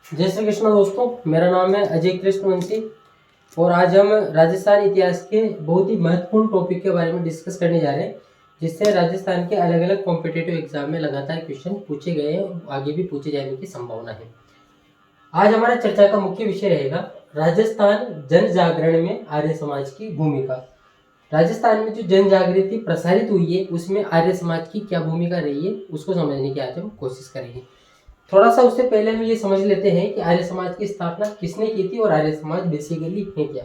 जय श्री कृष्ण दोस्तों, मेरा नाम है अजय कृष्णवंशी और आज हम राजस्थान इतिहास के बहुत ही महत्वपूर्ण टॉपिक के बारे में डिस्कस करने जा रहे हैं, जिससे राजस्थान के अलग अलग कॉम्पिटिटिव एग्जाम में लगातार क्वेश्चन पूछे गए हैं और आगे भी पूछे जाने की संभावना है। आज हमारा चर्चा का मुख्य विषय रहेगा राजस्थान जन जागरण में आर्य समाज की भूमिका। राजस्थान में जो जन जागृति प्रसारित हुई है उसमें आर्य समाज की क्या भूमिका रही है उसको समझने की आज हम कोशिश करेंगे। थोड़ा सा उससे पहले हम ये समझ लेते हैं कि आर्य समाज की स्थापना किसने की थी और आर्य समाज बेसिकली है क्या।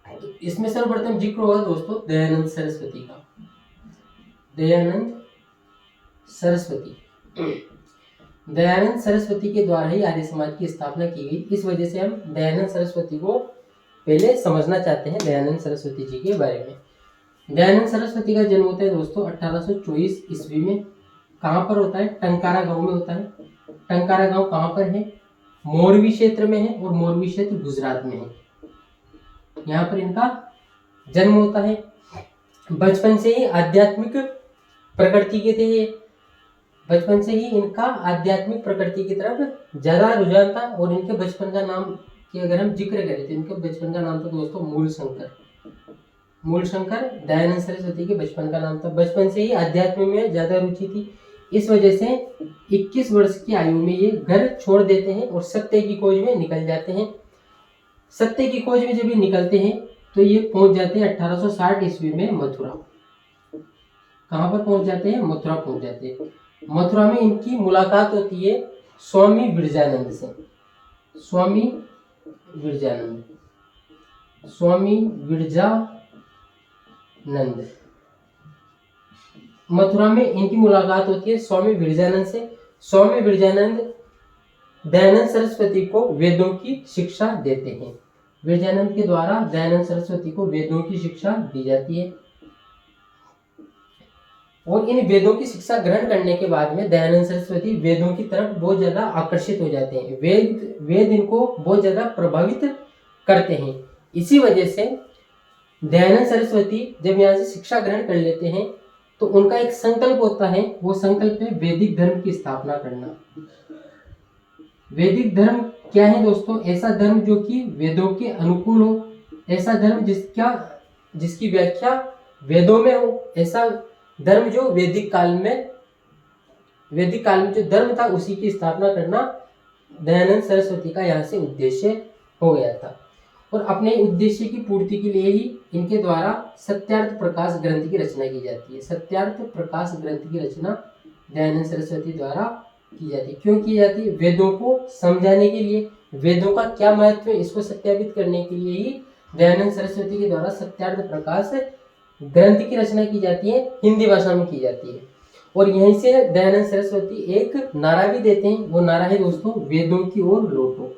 तो इसमें सर्वप्रथम जिक्र होगा दोस्तों दयानंद सरस्वती का। दयानंद सरस्वती के द्वारा ही आर्य समाज की स्थापना की गई। इस वजह से हम दयानंद सरस्वती को पहले समझना चाहते हैं, दयानंद सरस्वती जी के बारे में। दयानंद सरस्वती का जन्म होता है दोस्तों 1824 ईस्वी में। कहाँ पर होता है? टंकारा गांव में होता है। टंकारा गांव कहाँ पर है? मोरवी क्षेत्र में है और मोरवी क्षेत्र गुजरात में है। यहाँ पर इनका जन्म होता है। बचपन से ही आध्यात्मिक प्रकृति के थे ये। बचपन से ही इनका आध्यात्मिक प्रकृति की तरफ ज्यादा रुझान था और इनके बचपन का नाम की अगर हम जिक्र करें तो इनके बचपन का नाम था दोस्तों मूल शंकर। दयानंद सरस्वती के बचपन का नाम था। बचपन से ही अध्यात्म में ज्यादा रुचि थी। इस वजह से 21 वर्ष की आयु में ये घर छोड़ देते हैं और सत्य की खोज में निकल जाते हैं। सत्य की खोज में जब ये निकलते हैं तो ये पहुंच जाते हैं 1860 ईस्वी में मथुरा। कहाँ पर पहुंच जाते हैं? मथुरा पहुंच जाते हैं। मथुरा में इनकी मुलाकात होती है स्वामी विरजानंद से। स्वामी विरजानंद मथुरा में इनकी मुलाकात होती है स्वामी विरजानंद से। स्वामी विरजानंद दयानंद सरस्वती को वेदों की शिक्षा देते हैं। विरजानंद के द्वारा दयानंद सरस्वती को वेदों की शिक्षा दी जाती है और इन वेदों की शिक्षा ग्रहण करने के बाद में दयानंद सरस्वती वेदों की तरफ बहुत ज्यादा आकर्षित हो जाते हैं। वेद इनको बहुत ज्यादा प्रभावित करते हैं। इसी वजह से दयानंद सरस्वती जब यहाँ से शिक्षा ग्रहण कर लेते हैं तो उनका एक संकल्प होता है, वो संकल्प है वैदिक धर्म की स्थापना करना। वैदिक धर्म क्या है दोस्तों? ऐसा धर्म जो कि वेदों के अनुकूल हो, ऐसा धर्म जिसकी व्याख्या वेदों में हो, ऐसा धर्म जो वैदिक काल में जो धर्म था उसी की स्थापना करना दयानंद सरस्वती का यहाँ से उद्देश्य हो गया था। और अपने उद्देश्य की पूर्ति के लिए ही इनके द्वारा सत्यार्थ प्रकाश ग्रंथ की रचना की जाती है। सत्यार्थ प्रकाश ग्रंथ की रचना दयानंद सरस्वती द्वारा की जाती है। क्यों की जाती है? वेदों को समझाने के लिए, वेदों का क्या महत्व है इसको सत्यापित करने के लिए ही दयानंद सरस्वती के द्वारा सत्यार्थ प्रकाश ग्रंथ की रचना की जाती है, हिंदी भाषा में की जाती है। और यहीं से दयानंद सरस्वती एक नारा भी देते हैं। वो नारा है दोस्तों वेदों की ओर लौटो।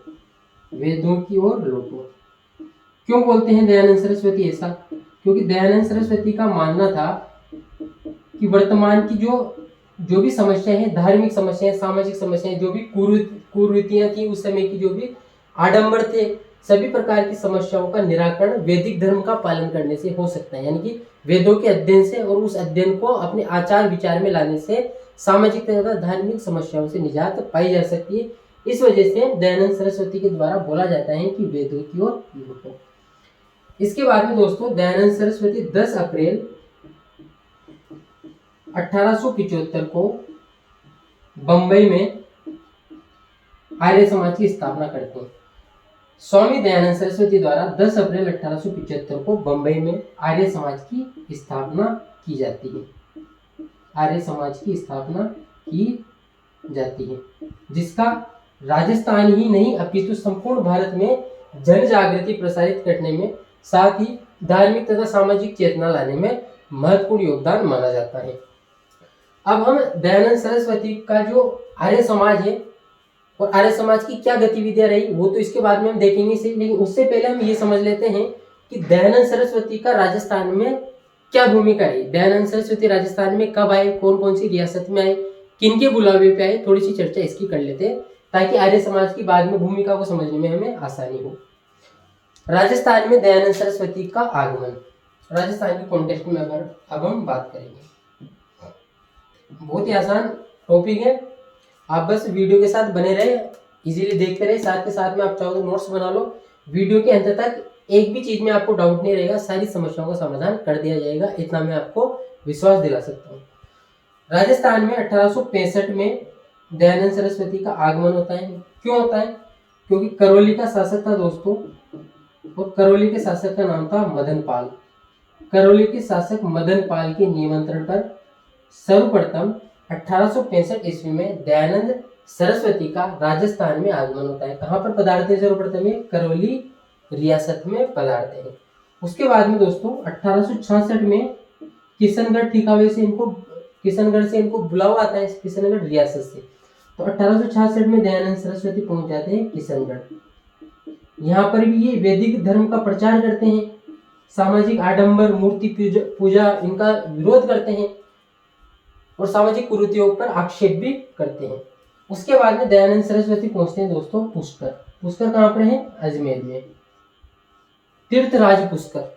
वेदों की ओर लौटो क्यों बोलते हैं दयानंद सरस्वती ऐसा? क्योंकि दयानंद सरस्वती का मानना था कि वर्तमान की जो भी समस्या है, धार्मिक समस्याएं, सामाजिक समस्याएं, जो भी कुरीतियां थी उस समय की, जो भी आडंबर थे, सभी प्रकार की समस्याओं का निराकरण वैदिक धर्म का पालन करने से हो सकता है। यानी कि वेदों के अध्ययन से और उस अध्ययन को अपने आचार विचार में लाने से सामाजिक तथा धार्मिक समस्याओं से निजात पाई जा सकती है। इस वजह से दयानंद सरस्वती के द्वारा बोला जाता है कि वेदों की ओर लौटो। इसके बाद में दोस्तों दयानंद सरस्वती 10 अप्रैल 1875 को बंबई में आर्य समाज की स्थापना करते हैं। स्वामी दयानंद सरस्वती द्वारा 10 अप्रैल 1875 को बंबई में आर्य समाज की स्थापना की जाती है। आर्य समाज की स्थापना की जाती है, जिसका राजस्थान ही नहीं अपितु संपूर्ण भारत में जन जागृति प्रसारित करने में, साथ ही धार्मिक तथा सामाजिक चेतना लाने में महत्वपूर्ण योगदान माना जाता है। अब हम दयानंद सरस्वती का जो आर्य समाज है और आर्य समाज की क्या गतिविधियां रही वो तो इसके बाद में हम देखेंगे से, लेकिन उससे पहले हम ये समझ लेते हैं कि दयानंद सरस्वती का राजस्थान में क्या भूमिका रही। दयानंद सरस्वती राजस्थान में कब आए, कौन कौन सी रियासत में आए, किनके बुलावे पे आए, थोड़ी सी चर्चा इसकी कर लेते हैं ताकि आर्य समाज की बाद में भूमिका को समझने में हमें आसानी हो। राजस्थान में दयानंद सरस्वती का आगमन, राजस्थान के कॉन्टेक्स्ट में अब हम बात करेंगे। बहुत ही आसान टॉपिक है आप बस वीडियो के साथ बने रहे, इजीली देखते रहे, साथ के साथ में आप चाहो तो नोट्स बना लो। वीडियो के अंत तक एक भी चीज में आपको डाउट नहीं रहेगा, सारी समस्याओं का समाधान कर दिया जाएगा, इतना मैं आपको विश्वास दिला सकता हूँ। राजस्थान में 1865 में दयानंद सरस्वती का आगमन होता है। क्यों होता है? क्योंकि करौली का शासक था दोस्तों, और करौली के शासक का नाम था मदन पाल। करौली के शासक मदन पाल के निमंत्रण पर सर्वप्रथम 1865 ईस्वी में दयानंद सरस्वती का राजस्थान में आगमन होता है। कहाँ पर पधारते हैं सर्वप्रथम? करौली रियासत में पधारते हैं। उसके बाद में दोस्तों 1866 में किशनगढ़ ठिकावे से इनको, किशनगढ़ से इनको बुलावा आता है, किशनगढ़ रियासत से। तो 1866 में दयानंद सरस्वती पहुंच जाते हैं किशनगढ़। यहाँ पर भी ये वैदिक धर्म का प्रचार करते हैं, सामाजिक आडंबर, मूर्ति पूजा इनका विरोध करते हैं, और सामाजिक कुरीतियों पर आक्षेप भी करते हैं। उसके बाद में दयानंद सरस्वती पहुंचते हैं दोस्तों पुष्कर। पुष्कर कहाँ पर है? अजमेर में, तीर्थराज पुष्कर।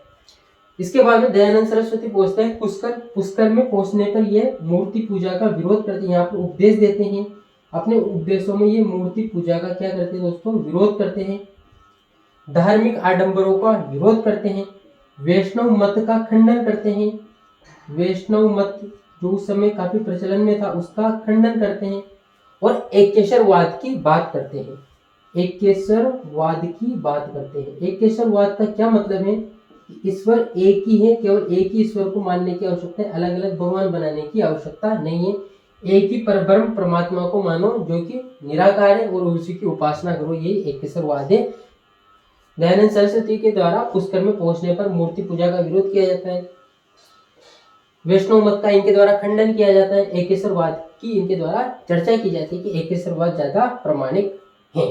इसके बाद में दयानंद सरस्वती पहुंचते हैं पुष्कर। पुष्कर में पहुंचने पर ये मूर्ति पूजा का विरोध करते हैं, यहाँ पर उपदेश देते हैं। अपने उपदेशों में ये मूर्ति पूजा का क्या करते हैं दोस्तों? विरोध करते हैं। धार्मिक आडंबरों का विरोध करते हैं। वैष्णव मत का खंडन करते हैं। वैष्णव मत जो उस समय काफी प्रचलन में था उसका खंडन करते हैं, और एकेश्वरवाद की बात करते हैं। एकेश्वरवाद की बात करते हैं। एकेश्वरवाद का क्या मतलब है? ईश्वर एक ही है, केवल एक ही ईश्वर को मानने की आवश्यकता है, अलग अलग भगवान बनाने की आवश्यकता नहीं है। एक ही परब्रह्म परमात्मा को मानो जो कि निराकार है, और उसी की उपासना करो, यही एकेश्वरवाद है। दयानंद सरस्वती के द्वारा पुष्कर में पहुंचने पर मूर्ति पूजा का विरोध किया जाता है, वैष्णव मत का इनके द्वारा खंडन किया जाता है, एकेश्वरवाद की इनके द्वारा चर्चा की जाती है कि एकेश्वरवाद ज्यादा प्रामाणिक है।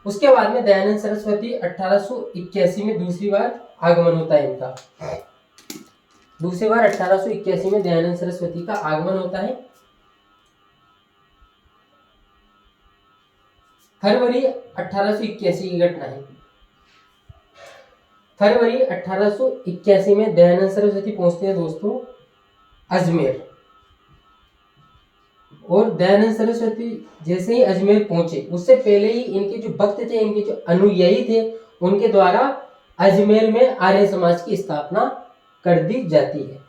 उसके बाद में दयानंद सरस्वती 1881 में दूसरी बार आगमन होता है इनका। दूसरी बार 1881 में दयानंद सरस्वती का आगमन होता है। फरवरी 1881 की घटना है। फरवरी 1881 में दयानंद सरस्वती पहुंचते हैं दोस्तों अजमेर। और दयानंद सरस्वती जैसे ही अजमेर पहुंचे, उससे पहले ही इनके जो भक्त थे, इनके जो अनुयायी थे, उनके द्वारा अजमेर में आर्य समाज की स्थापना कर दी जाती है।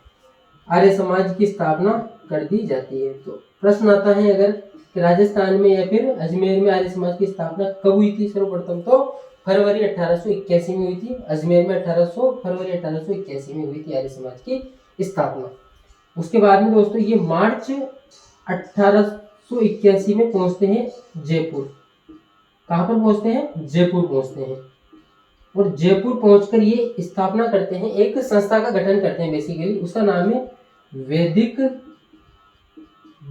आर्य समाज की स्थापना कर दी जाती है। तो प्रश्न आता है अगर कि राजस्थान में या फिर अजमेर में आर्य समाज की स्थापना कब हुई थी? सर्वप्रथम तो फरवरी 1881 में हुई थी। अजमेर में फरवरी 1881 में हुई थी आर्य समाज की स्थापना। उसके बाद में दोस्तों ये मार्च 1881 में पहुंचते हैं जयपुर। कहाँ पर पहुंचते हैं? जयपुर पहुंचते हैं। और जयपुर पहुंचकर ये स्थापना करते हैं, एक संस्था का गठन करते हैं बेसिकली, उसका नाम है वैदिक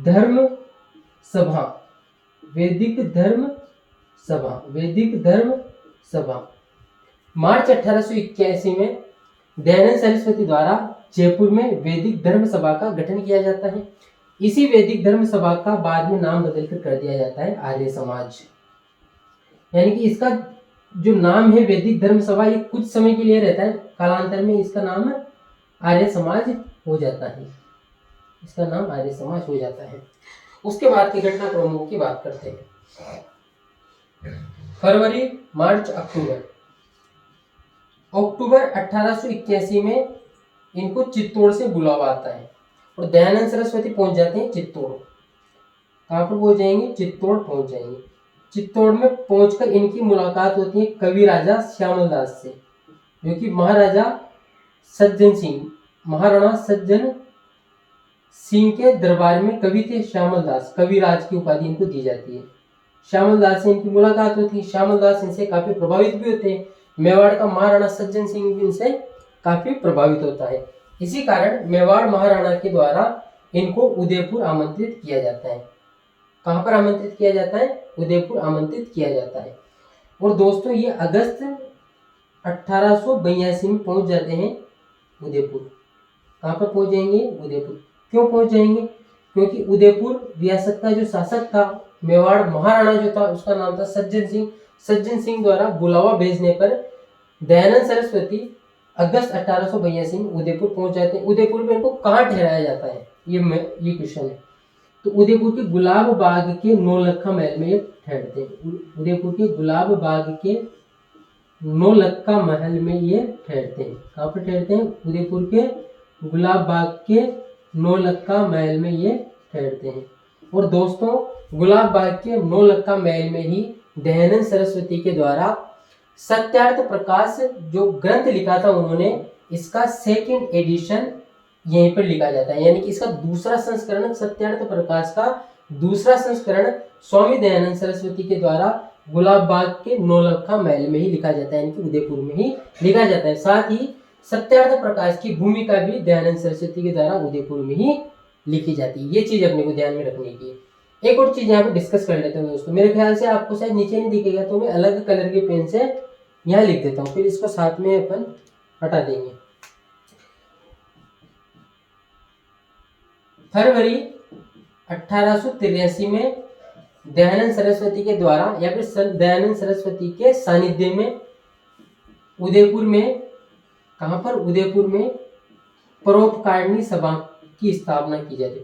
धर्म सभा। वैदिक धर्म सभा, वैदिक धर्म सभा। मार्च 1881 में दयानंद सरस्वती द्वारा जयपुर में वैदिक धर्म सभा का गठन किया जाता है। इसी वैदिक धर्म सभा का बाद में नाम बदलकर कर दिया जाता है आर्य समाज। यानी कि इसका जो नाम है वैदिक धर्म सभा, ये कुछ समय के लिए रहता है, कालांतर में इसका नाम आर्य समाज हो जाता है। इसका नाम आर्य समाज हो जाता है। उसके बाद की घटनाक्रमों की बात करते हैं। फरवरी, मार्च, अक्टूबर। अक्टूबर 1881 में इनको चित्तौड़ से बुलावा आता है, और दयानंद सरस्वती पहुंच जाते हैं चित्तौड़। कहाँ पर पहुंच जाएंगे? चित्तौड़ पहुंच जाएंगे। चित्तौड़ में पहुंचकर इनकी मुलाकात होती है कवि राजा श्यामल दास से, जो कि महाराजा सज्जन सिंह, महाराणा सज्जन सिंह के दरबार में कवि थे श्यामल दास। कविराज की उपाधि इनको दी जाती है। श्यामल दास से इनकी मुलाकात होती है। श्यामल दास इनसे काफी प्रभावित भी होते हैं। मेवाड़ का महाराणा सज्जन सिंह भी इनसे काफी प्रभावित होता है। इसी कारण मेवाड़ महाराणा के द्वारा इनको उदयपुर आमंत्रित किया जाता है। कहाँ पर आमंत्रित किया जाता है? उदयपुर आमंत्रित किया जाता है। और दोस्तों ये अगस्त 1882 में पहुंच जाते हैं उदयपुर। कहाँ पर पहुंच जाएंगे? उदयपुर। क्यों पहुंच जाएंगे? क्योंकि उदयपुर रियासत का जो शासक था, मेवाड़ महाराणा जो था, उसका नाम था सज्जन सिंह। सज्जन सिंह द्वारा बुलावा भेजने पर दयानंद सरस्वती अगस्त 1882 में उदयपुर पहुंच जाते हैं। उदयपुर में इनको कहाँ ठहराया जाता है? ये क्वेश्चन है। तो उदयपुर के गुलाब बाग के नौलखा महल में ये ठहरते हैं। उदयपुर के गुलाब बाग के नौलखा महल में ये ठहरते हैं। कहाँ पर ठहरते हैं? उदयपुर के गुलाब बाग के नौलखा महल में ये ठहरते हैं। और दोस्तों, गुलाब बाग के नौलखा महल में ही दयानंद सरस्वती के द्वारा सत्यार्थ प्रकाश जो ग्रंथ लिखा था उन्होंने, इसका सेकंड एडिशन यहीं पर लिखा जाता है। यानी कि इसका दूसरा संस्करण, सत्यार्थ प्रकाश का दूसरा संस्करण स्वामी दयानंद सरस्वती के द्वारा गुलाब बाग के नौलखा महल में ही लिखा जाता है, यानी कि उदयपुर में ही लिखा जाता है। साथ ही सत्यार्थ प्रकाश की भूमिका भी दयानंद सरस्वती के द्वारा उदयपुर में ही लिखी जाती है। ये चीज अपने को ध्यान में रखने की है। एक और चीज यहाँ पे डिस्कस कर लेते हैं दोस्तों। मेरे ख्याल से आपको शायद नीचे नहीं दिखेगा, तो मैं अलग कलर के पेन से यहाँ लिख देता हूँ, फिर इसको साथ में अपन हटा देंगे। फरवरी 1883 में दयानंद सरस्वती के द्वारा या फिर दयानंद सरस्वती के सानिध्य में उदयपुर में, कहां पर? उदयपुर में परोपकारिणी सभा की स्थापना की जाती है।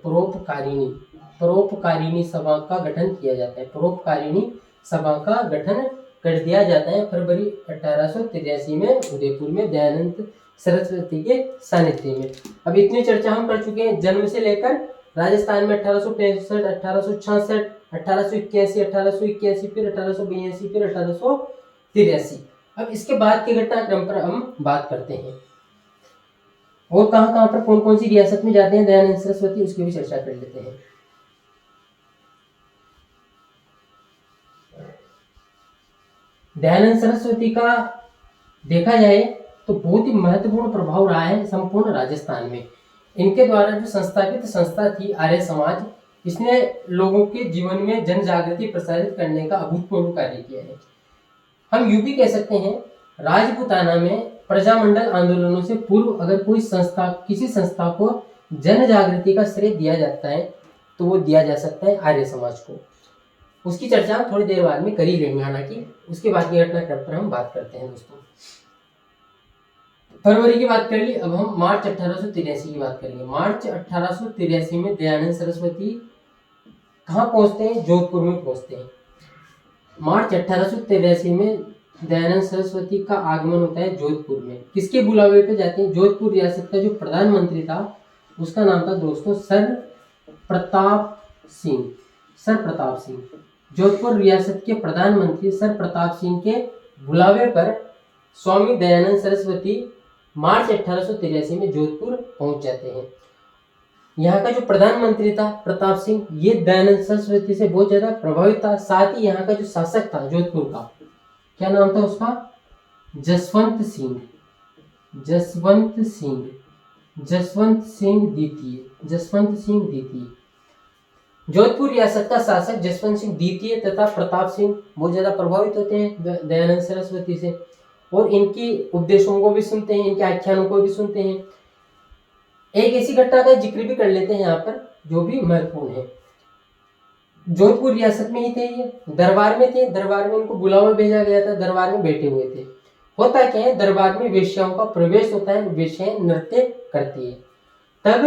परोपकारिणी सभा का गठन किया जाता है। परोपकारिणी सभा का गठन कर दिया जाता है फरवरी 1883 में उदयपुर में दयानंद सरस्वती के सानिध्य में। अब इतनी चर्चा हम कर चुके हैं जन्म से लेकर राजस्थान में 1865, 1866, 1881, 1881, फिर 1882, फिर 1883। अब इसके बाद के घटनाक्रम पर हम बात करते हैं और कहां पर कौन कौन सी रियासत में जाते हैं दयानंद सरस्वती, उसकी भी चर्चा कर लेते हैं। दयानंद सरस्वती का देखा जाए तो बहुत ही महत्वपूर्ण प्रभाव रहा है संपूर्ण राजस्थान में। इनके द्वारा जो संस्थापित संस्था थी आर्य समाज, इसने लोगों के जीवन में जन जागृति प्रसारित करने का अभूतपूर्व कार्य किया है। हम यूं भी कह सकते हैं, राजपूताना में प्रजामंडल आंदोलनों से पूर्व अगर कोई संस्था, किसी संस्था को जन जागृति का श्रेय दिया जाता है तो वो दिया जा सकता है आर्य समाज को। उसकी चर्चा हम थोड़ी देर बाद में कर ही लेंगे, हालांकि उसके बाद की घटनाक्रम पर हम बात करते हैं दोस्तों। फरवरी की बात कर ली, अब हम मार्च 1883 की बात करेंगे। मार्च 1883 में दयानंद सरस्वती कहाँ पहुंचते हैं? जोधपुर में पहुंचते हैं। मार्च 1883 में दयानंद सरस्वती का आगमन होता है जोधपुर में। किसके बुलावे पे जाते हैं? जोधपुर रियासत का जो प्रधानमंत्री था उसका नाम था दोस्तों सर प्रताप सिंह। सर प्रताप सिंह, जोधपुर रियासत के प्रधानमंत्री सर प्रताप सिंह के बुलावे पर स्वामी दयानंद सरस्वती मार्च 1883 में जोधपुर पहुंच जाते हैं। यहाँ का जो प्रधानमंत्री था प्रताप सिंह, ये दयानंद सरस्वती से बहुत ज्यादा प्रभावित था। साथ ही यहाँ का जो शासक था जोधपुर का, क्या नाम था उसका? जसवंत सिंह। जसवंत सिंह द्वितीय। जोधपुर रियासत का शासक जसवंत सिंह द्वितीय तथा प्रताप सिंह बहुत ज्यादा प्रभावित होते हैं दयानंद सरस्वती से और इनकी उपदेशों को भी सुनते हैं, इनके आख्यानों को भी सुनते हैं। एक ऐसी घटना का जिक्र भी कर लेते हैं यहाँ पर जो भी महत्वपूर्ण है। जोधपुर रियासत में ही थे, ये दरबार में थे। दरबार में इनको बुलावा भेजा गया था, दरबार में बैठे हुए थे। होता क्या है, दरबार में वेश्याओं का प्रवेश होता है, वेश्याएं नृत्य करती है। तब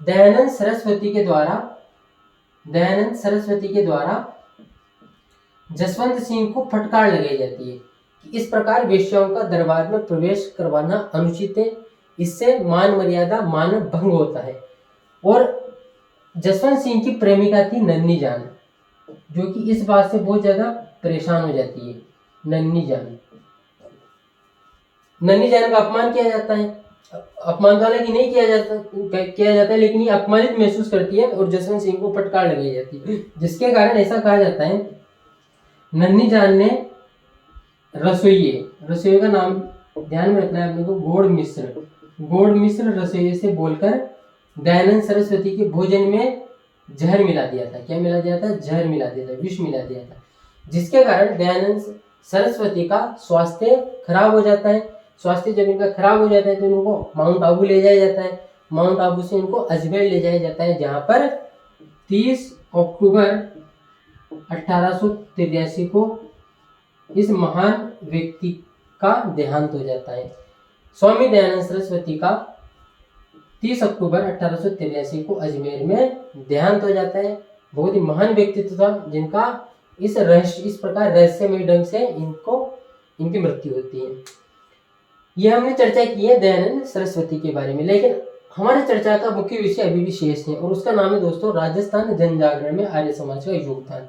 दयानंद सरस्वती के द्वारा जसवंत सिंह को फटकार लगाई जाती है कि इस प्रकार वेश्याओं का दरबार में प्रवेश करवाना अनुचित है, इससे मान मर्यादा मानव भंग होता है। और जसवंत सिंह की प्रेमिका थी नन्ही जान, जो कि इस बात से बहुत ज्यादा परेशान हो जाती है। नन्ही जान का अपमान किया जाता है। अपमान तो हालांकि नहीं किया जाता है, लेकिन ये अपमानित महसूस करती है और जसवंत सिंह को फटकार लगाई जाती है, जिसके कारण ऐसा कहा जाता है नन्ही जान ने रसोइये का नाम ध्यान में रखना है अपने को, गोड़ मिश्र रसोइये से बोलकर दयानंद सरस्वती के भोजन में जहर मिला दिया था। क्या मिला दिया था? जहर मिला दिया था, विष मिला दिया था, जिसके कारण दयानंद सरस्वती का स्वास्थ्य खराब हो जाता है। स्वास्थ्य जब इनका खराब हो जाता है तो इनको माउंट आबू ले जाया जाता है। माउंट आबू से इनको अजमेर ले जाया जाता है, जहाँ पर 30 अक्टूबर 1883 को इस महान व्यक्ति का देहांत हो जाता है। स्वामी दयानंद सरस्वती का 30 अक्टूबर 1883 को अजमेर में देहांत हो जाता है। बहुत ही महान व्यक्तित्व था जिनका इस प्रकार रहस्यमय ढंग से इनकी मृत्यु होती है। ये हमने चर्चा की है दयानंद सरस्वती के बारे में, लेकिन हमारी चर्चा का मुख्य विषय अभी भी शेष है और उसका नाम है दोस्तों राजस्थान जन जागरण में आर्य समाज का योगदान।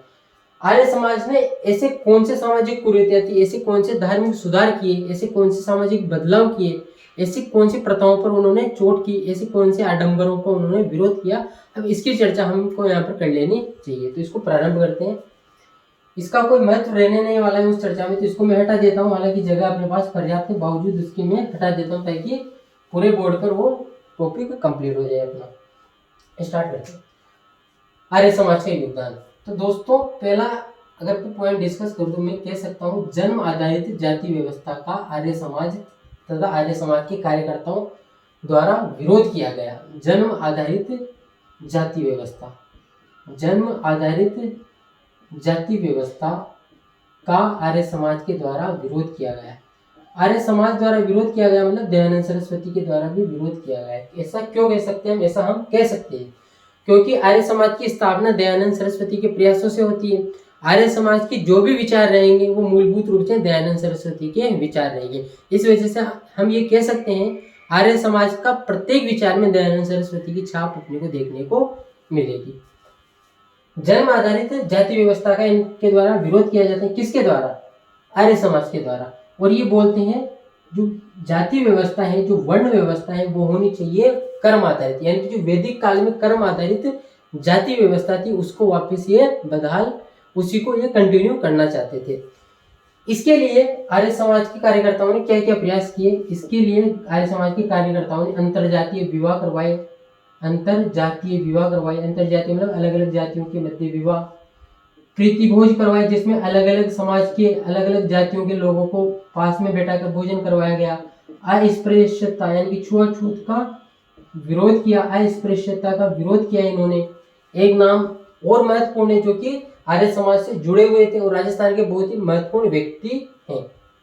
आर्य समाज ने ऐसे कौन से सामाजिक कुरीतियां थी, ऐसे कौन से धार्मिक सुधार किए, ऐसे कौन से सामाजिक बदलाव किए, ऐसी कौन सी प्रथाओं पर उन्होंने चोट की, ऐसे कौन से आडंबरों का उन्होंने विरोध किया। अब इसकी चर्चा हमको यहाँ पर कर लेनी चाहिए। तो इसको प्रारंभ करते हैं। इसका कोई महत्व रहने नहीं वाला है उस चर्चा में, तो इसको मैं हटा देता हूँ। हालांकि जगह अपने पास पर्याप्त है, बावजूद उसकी मैं हटा देता हूँ ताकि पूरे बोर्ड पर वो टॉपिक कंप्लीट हो जाए अपना। स्टार्ट करते हैं आर्य समाज का योगदान। तो दोस्तों पहला अगर पॉइंट डिस्कस करूँ तो मैं कह सकता हूँ जन्म आधारित जाति व्यवस्था का आर्य समाज तथा आर्य समाज के कार्यकर्ताओं द्वारा विरोध किया गया। जन्म आधारित जाति व्यवस्था, जन्म आधारित जाति व्यवस्था का आर्य समाज के द्वारा विरोध किया गया। आर्य समाज द्वारा विरोध किया गया मतलब दयानंद सरस्वती के द्वारा भी विरोध किया गया है। ऐसा क्यों कह सकते हैं हम? ऐसा हम कह सकते हैं क्योंकि आर्य समाज की स्थापना दयानंद सरस्वती के प्रयासों से होती है। आर्य समाज के जो भी विचार रहेंगे वो मूलभूत रूप से दयानंद सरस्वती के विचार रहेंगे। इस वजह से हम ये कह सकते हैं आर्य समाज का प्रत्येक विचार में दयानंद सरस्वती की छाप अपने को देखने को मिलेगी। जन्म आधारित जाति व्यवस्था का इनके द्वारा विरोध किया जाता है। किसके द्वारा? आर्य समाज के द्वारा। और ये बोलते हैं जो जाति व्यवस्था है, जो वर्ण व्यवस्था है, वो होनी चाहिए कर्म आधारित, यानी कि जो वैदिक काल में कर्म आधारित जाति व्यवस्था थी उसको वापस ये बदहाल, उसी को ये कंटिन्यू करना चाहते थे। इसके लिए आर्य समाज के कार्यकर्ताओं ने क्या क्या प्रयास किए? इसके लिए आर्य समाज के कार्यकर्ताओं ने अंतरजातीय विवाह करवाए। अंतरजातीय विवाह करवाए, अंतरजातीय मतलब अलग अलग जातियों के मध्य विवाह। प्रीति भोज करवाए जिसमें अलग अलग समाज के अलग अलग जातियों के लोगों को पास में बैठाकर भोजन करवाया गया। अस्पृश्यता यानी कि छुआछूत का विरोध किया, अस्पृश्यता का विरोध किया इन्होंने। एक नाम और महत्वपूर्ण है जो कि आर्य समाज से जुड़े हुए थे और राजस्थान के बहुत ही महत्वपूर्ण व्यक्ति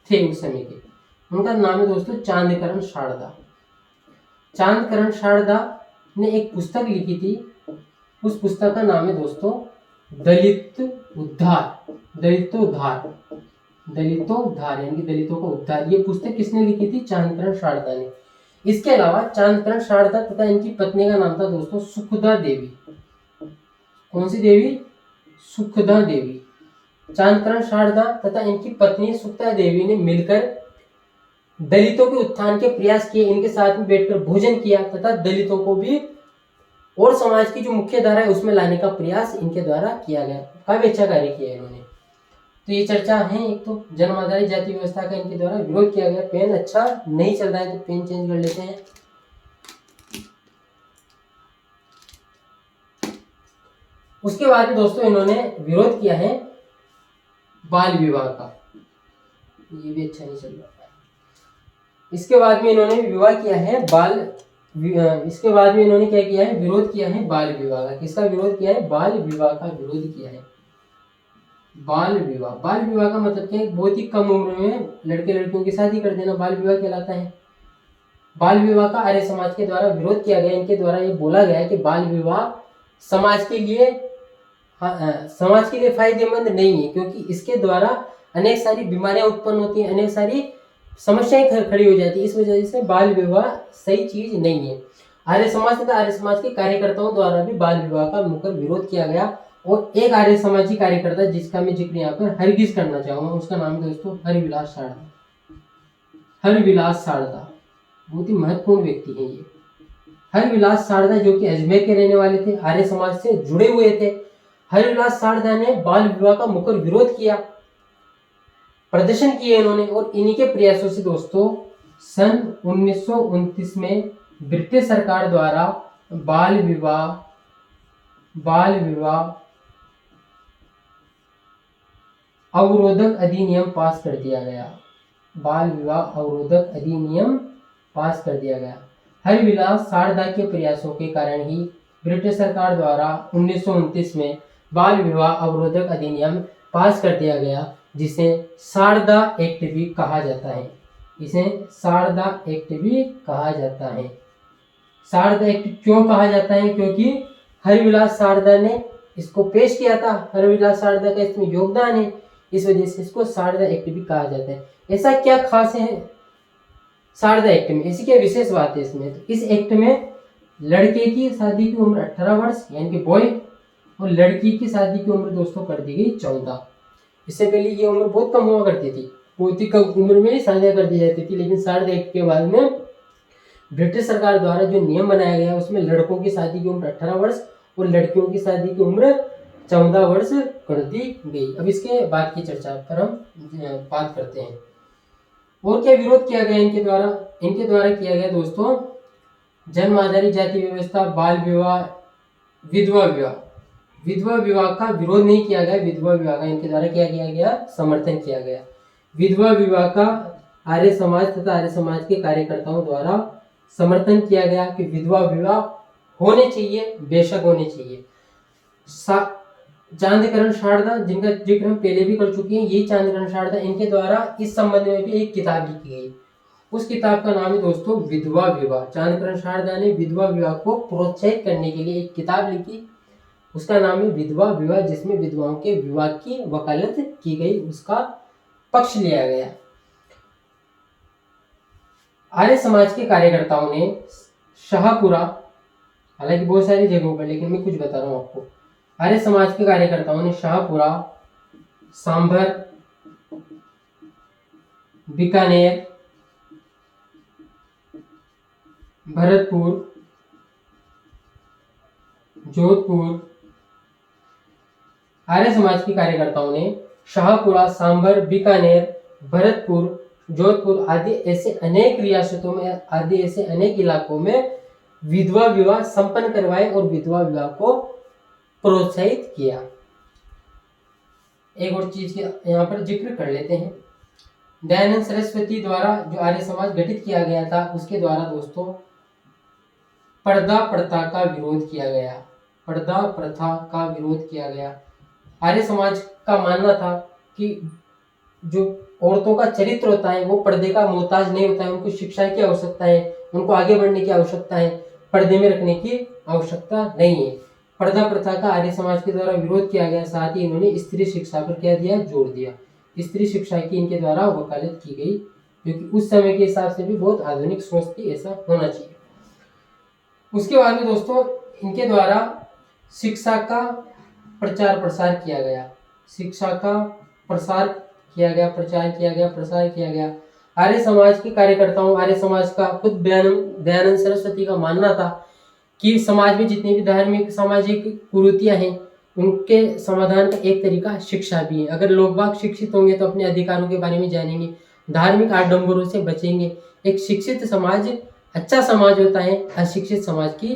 थे उस समय के। उनका नाम है दोस्तों चांदकरण शारदा। चांदकरण शारदा ने एक पुस्तक लिखी थी, उस पुस्तक का नाम है दोस्तों दलित उद्धार, दलितोद्धार, दलितोद्धार यानी कि दलितों का उद्धार। ये पुस्तक किसने लिखी थी? चांदकरण शारदा ने। इसके अलावा चांदकरण शारदा तथा इनकी पत्नी का नाम था दोस्तों सुखदा देवी। कौन सी देवी? सुखदा देवी। चांदकरण शारदा तथा इनकी पत्नी सुखदा देवी ने मिलकर दलितों के उत्थान के प्रयास किए, इनके साथ में बैठकर भोजन किया तथा दलितों को भी और समाज की जो मुख्य धारा है उसमें लाने का प्रयास इनके द्वारा किया गया। काफी अच्छा कार्य किया इन्होंने। तो ये चर्चा है। एक तो जन्म आधारित जाति व्यवस्था का इनके द्वारा विरोध किया गया। पेन अच्छा नहीं चल रहा है तो पेन चेंज कर लेते हैं। उसके बाद में दोस्तों इन्होंने विरोध किया है बाल विवाह का। ये भी अच्छा नहीं चल रहा है। इसके बाद में इन्होंने विवाह किया है इसके बाद में इन्होंने क्या किया है? विरोध किया है बाल विवाह का। किसका विरोध किया है? बाल विवाह का विरोध किया है। बाल विवाह, बाल विवाह का मतलब क्या है? बहुत ही कम उम्र में लड़के लड़कियों की शादी कर देना बाल विवाह कहलाता है। बाल विवाह का आर्य समाज के द्वारा विरोध किया गया। इनके द्वारा ये बोला गया है कि बाल विवाह समाज के लिए फायदेमंद नहीं है, क्योंकि इसके द्वारा अनेक सारी बीमारियां उत्पन्न होती हैं, अनेक सारी समस्याएं खड़ी हो जाती है। इस वजह से बाल विवाह सही चीज नहीं है। आर्य समाज तथा आर्य समाज के कार्यकर्ताओं द्वारा भी बाल विवाह का मुखर विरोध किया गया। और एक आर्य समाजी कार्यकर्ता जिसका मैं जिक्र यहाँ पर हरगिज करना चाहूंगा, उसका नाम है दोस्तों हरविलास शारदा। हरविलास शारदा बहुत ही महत्वपूर्ण व्यक्ति है ये। हरविलास शारदा जो कि अजमेर के रहने वाले थे, आर्य समाज से जुड़े हुए थे। हरविलास शारदा ने बाल विवाह का मुखर विरोध किया, प्रदर्शन किए इन्होंने। और इन्हीं के प्रयासों से दोस्तों सन 1929 में ब्रिटिश सरकार द्वारा बाल विवाह अवरोधक अधिनियम पास कर दिया गया। बाल विवाह अवरोधक अधिनियम पास कर दिया गया। हरविलास शारदा के प्रयासों के कारण ही ब्रिटिश सरकार द्वारा 1929 में बाल विवाह अवरोधक अधिनियम पास कर दिया गया, जिसे शारदा एक्ट भी कहा जाता है। इसे शारदा एक्ट भी कहा जाता है। शारदा एक्ट क्यों कहा जाता है? क्योंकि हरिविलास शारदा ने इसको पेश किया था, हरिविलास शारदा का इसमें योगदान है, इस वजह से इसको शारदा एक्ट भी कहा जाता है। ऐसा क्या खास है शारदा एक्ट में, ऐसी क्या विशेष बात है इसमें? तो इस एक्ट में लड़के की शादी की उम्र 18 वर्ष यानी कि बॉय, और लड़की की शादी की उम्र दोस्तों कर दी गई 14। इससे पहले ये उम्र बहुत कम हुआ करती थी, बहुत ही कम उम्र में ही शादियां कर दी जाती थी। लेकिन शारदा एक्ट के बाद में ब्रिटिश सरकार द्वारा जो नियम बनाया गया उसमें लड़कों की शादी की उम्र 18 वर्ष और लड़कियों की शादी की उम्र 14 वर्ष कर दी गई। अब इसके बाद की चर्चा पर हम बात करते हैं। और क्या विरोध किया गया इनके द्वारा? इनके द्वारा किया गया दोस्तों जन्म आधारित जाति व्यवस्था, बाल विवाह, विधवा विवाह। विधवा विवाह का विरोध नहीं किया गया, विधवा विवाह का इनके द्वारा क्या किया गया? समर्थन किया गया। विधवा विवाह का आर्य समाज तथा आर्य समाज के कार्यकर्ताओं द्वारा समर्थन किया गया कि विधवा विवाह होने चाहिए, बेशक होने चाहिए। चांदकरण शारदा, जिनका जिक्र हम पहले भी कर चुके हैं, ये चांदकरण शारदा, इनके द्वारा इस संबंध में भी एक किताब लिखी गई। उस किताब का नाम है दोस्तों विधवा विवाह। चांदकरण शारदा ने विधवा विवाह को प्रोत्साहित करने के लिए एक किताब लिखी, उसका नाम है विधवा विवाह, जिसमें विधवाओं के विवाह की वकालत की गई, उसका पक्ष लिया गया। आर्य समाज के कार्यकर्ताओं ने शाहपुरा, हालांकि बहुत सारी जगहों पर, लेकिन मैं कुछ बता रहा हूं आपको। आर्य समाज के कार्यकर्ताओं ने शाहपुरा, सांभर, बीकानेर, भरतपुर, जोधपुर, आर्य समाज के कार्यकर्ताओं ने शाहपुरा, सांभर, बीकानेर, भरतपुर, जोधपुर आदि ऐसे अनेक रियासतों में, आदि ऐसे अनेक इलाकों में विधवा विवाह संपन्न करवाए और विधवा विवाह को प्रोत्साहित किया। एक और चीज यहाँ पर जिक्र कर लेते हैं। दयानंद सरस्वती द्वारा जो आर्य समाज गठित किया गया था, उसके द्वारा दोस्तों पर्दा प्रथा का विरोध किया गया। पर्दा प्रथा का विरोध किया गया। आर्य समाज का मानना था कि जो औरतों का चरित्र होता है वो पर्दे का मोहताज नहीं होता है, उनको शिक्षा की आवश्यकता है, उनको आगे बढ़ने की आवश्यकता है, पर्दे में रखने की आवश्यकता नहीं है। पर्दा प्रथा का आर्य समाज के द्वारा विरोध किया गया। साथ ही इन्होंने स्त्री शिक्षा पर क्या दिया? जोर दिया। स्त्री शिक्षा की इनके द्वारा वकालत की गई, जो कि उस समय के हिसाब से भी बहुत आधुनिक सोच थी, ऐसा होना चाहिए। उसके बाद में दोस्तों इनके द्वारा शिक्षा का प्रचार प्रसार किया गया। शिक्षा का प्रसार किया गया, प्रचार किया गया, प्रसार किया गया। आर्य समाज के कार्यकर्ताओं, आर्य समाज का खुद दयानंद सरस्वती का मानना था कि समाज में जितनी भी धार्मिक सामाजिक कुरीतियां हैं उनके समाधान का एक तरीका शिक्षा भी है। अगर लोग बाग शिक्षित होंगे तो अपने अधिकारों के बारे में जानेंगे, धार्मिक आडंबरों से बचेंगे। एक शिक्षित समाज अच्छा समाज होता है अशिक्षित समाज की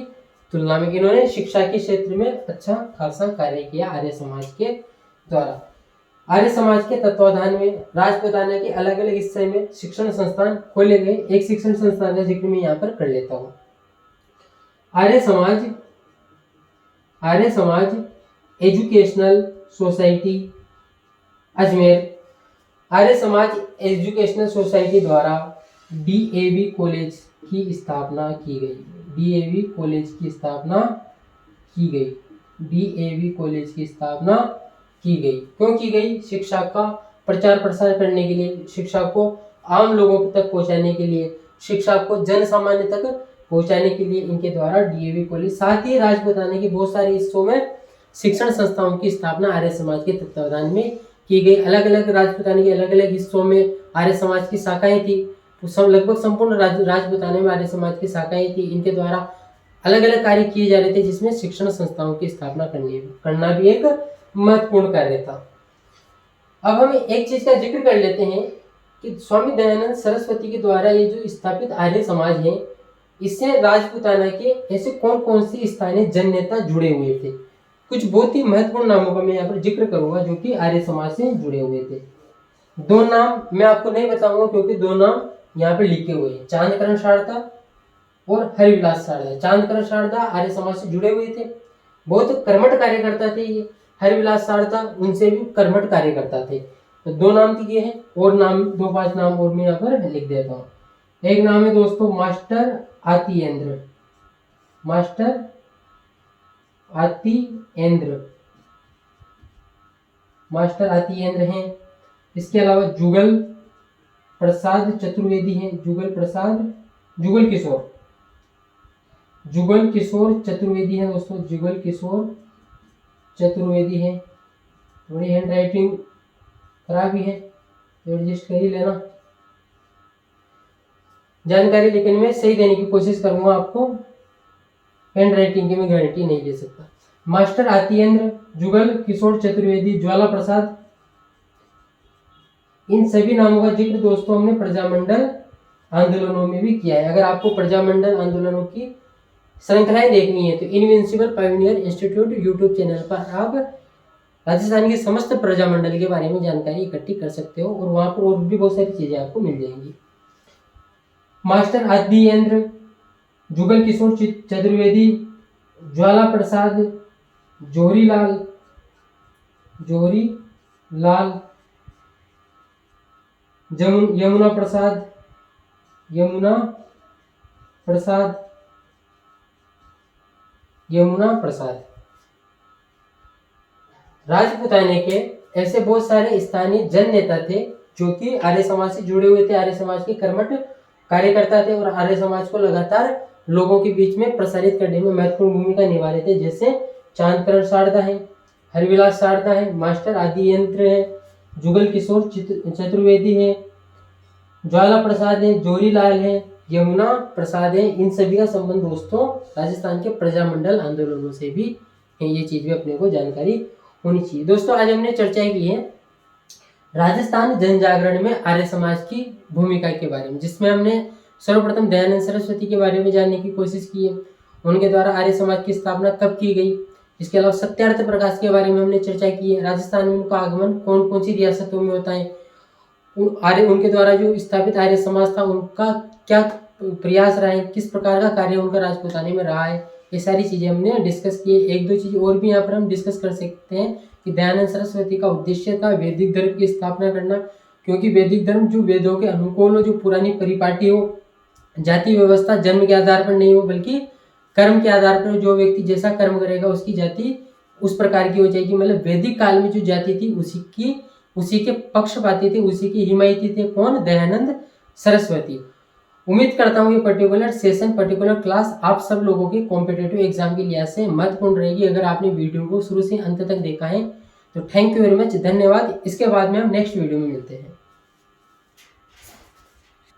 तुलना में। इन्होंने शिक्षा के क्षेत्र में अच्छा खासा कार्य किया आर्य समाज के द्वारा। आर्य समाज के तत्वाधान में राजपूताना के अलग अलग हिस्से में शिक्षण संस्थान खोले गए। एक शिक्षण संस्थान का जिक्र मैं यहाँ पर कर लेता हूँ। Arya Samaj educational society Ajmer. Arya Samaj educational society द्वारा डीएवी कॉलेज की स्थापना की गई। डीएवी कॉलेज की स्थापना की गई। डीएवी कॉलेज की स्थापना की गई। क्यों की गई? शिक्षा का प्रचार प्रसार करने के लिए, शिक्षा को आम लोगों तक पहुंचाने के लिए, शिक्षा को जन सामान्य तक पहुंचाने के लिए इनके द्वारा डीएवी कॉलेज, साथ ही राजपूताना के बहुत सारे हिस्सों में शिक्षण संस्थाओं की स्थापना आर्य समाज के तत्वाधान में की गई। अलग अलग राजपूताना के अलग अलग हिस्सों में आर्य समाज की शाखाएं थी। लगभग संपूर्ण राजपूताना में आर्य समाज की शाखाएं थी। इनके द्वारा अलग अलग कार्य किए जा रहे थे, जिसमें शिक्षण संस्थाओं की स्थापना करना भी एक महत्वपूर्ण कार्य था। अब हम एक चीज का जिक्र कर लेते हैं कि स्वामी दयानंद सरस्वती के द्वारा ये जो स्थापित आर्य समाज है, इससे राजपूताना के ऐसे कौन कौन से स्थानीय जन नेता जुड़े हुए थे। कुछ बहुत ही महत्वपूर्ण नामों का मैं यहाँ पर जिक्र करूंगा जो कि आर्य समाज से जुड़े हुए थे। दो नाम मैं आपको नहीं बताऊंगा क्योंकि दो नाम यहाँ पे लिखे हुए हैं, चांदकरण शारदा और हरिविलास शारदा। चांदकरण शारदा आर्य समाज से जुड़े हुए थे, बहुत कर्मठ कार्यकर्ता थे ये। हरिविलास शारदा उनसे भी कर्मठ कार्यकर्ता थे। तो दो नाम दिए हैं, और नाम 2-5 नाम और मैं यहाँ पर लिख देता हूँ। एक नाम है दोस्तों मास्टर आतियेंद्र। मास्टर आतियेंद्र, मास्टर आतियेंद्र हैं। इसके अलावा जुगल प्रसाद चतुर्वेदी हैं, जुगल प्रसाद, जुगल किशोर, जुगल किशोर चतुर्वेदी हैं दोस्तों, जुगल किशोर चतुर्वेदी हैं। थोड़ी हैंड राइटिंग खराब ही है तो एडजस्ट कर ही लेना। जानकारी लेकिन मैं सही देने की कोशिश करूंगा आपको, हैंड राइटिंग की मैं गारंटी नहीं ले सकता। मास्टर आतियेंद्र, जुगल किशोर चतुर्वेदी, ज्वाला प्रसाद, इन सभी नामों का जिक्र दोस्तों हमने प्रजामंडल आंदोलनों में भी किया है। अगर आपको प्रजामंडल आंदोलनों की श्रृंखलाएं देखनी है तो invincible pioneer institute YouTube channel पर आप राजस्थान के समस्त प्रजामंडल के बारे में जानकारी इकट्ठी कर सकते हो और वहां पर और भी बहुत सारी चीजें आपको मिल जाएंगी। मास्टर आतियेंद्र, जुगल किशोर चतुर्वेदी, ज्वाला प्रसाद, जोहरी लाल यमुना प्रसाद राजपूताने के ऐसे बहुत सारे स्थानीय जन नेता थे जो कि आर्य समाज से जुड़े हुए थे, आर्य समाज के कर्मठ कार्यकर्ता थे और आर्य समाज को लगातार लोगों के बीच में प्रसारित करने में महत्वपूर्ण भूमिका निभा रहे थे। जैसे चांदकरण शारदा है, हरिविलास शारदा है, मास्टर आतियेंद्र है, जुगल किशोर चतुर्वेदी है, ज्वाला प्रसाद है, जोहरी लाल है, यमुना प्रसाद है। इन सभी का संबंध दोस्तों राजस्थान के प्रजामंडल आंदोलनों से भी है। ये चीज भी अपने को जानकारी होनी चाहिए। दोस्तों आज हमने चर्चा की है राजस्थान जन जागरण में आर्य समाज की भूमिका के बारे में, जिसमें हमने सर्वप्रथम दयानंद सरस्वती के बारे में जानने की कोशिश की है, उनके द्वारा आर्य समाज की स्थापना कब की गई। इसके अलावा सत्यार्थ प्रकाश के बारे में हमने चर्चा की है, राजस्थान में उनका आगमन कौन कौन सी रियासतों में होता है, उनके द्वारा जो स्थापित आर्य समाज था उनका क्या प्रयास रहा है, किस प्रकार का कार्य उनका राजपूताने में रहा है, ये सारी चीजें हमने डिस्कस की है। एक दो चीज और भी यहाँ पर हम डिस्कस कर सकते हैं कि दयानंद सरस्वती का उद्देश्य था वैदिक धर्म की स्थापना करना, क्योंकि वैदिक धर्म जो वेदों के अनुकूल हो, जो पुरानी परिपाटी हो, जाति व्यवस्था जन्म के आधार पर नहीं हो बल्कि कर्म के आधार पर, जो व्यक्ति जैसा कर्म करेगा उसकी जाति उस प्रकार की हो जाएगी। मतलब वैदिक काल में जो जाति थी उसी के पक्षपाती थे, उसी की हिमायती थे। कौन? दयानंद सरस्वती। उम्मीद करता हूँ ये पर्टिकुलर सेशन, पर्टिकुलर क्लास आप सब लोगों के कॉम्पिटेटिव एग्जाम के लिहाज से महत्वपूर्ण रहेगी। अगर आपने वीडियो को शुरू से अंत तक देखा है तो थैंक यू वेरी मच, धन्यवाद। इसके बाद में हम नेक्स्ट वीडियो में मिलते हैं।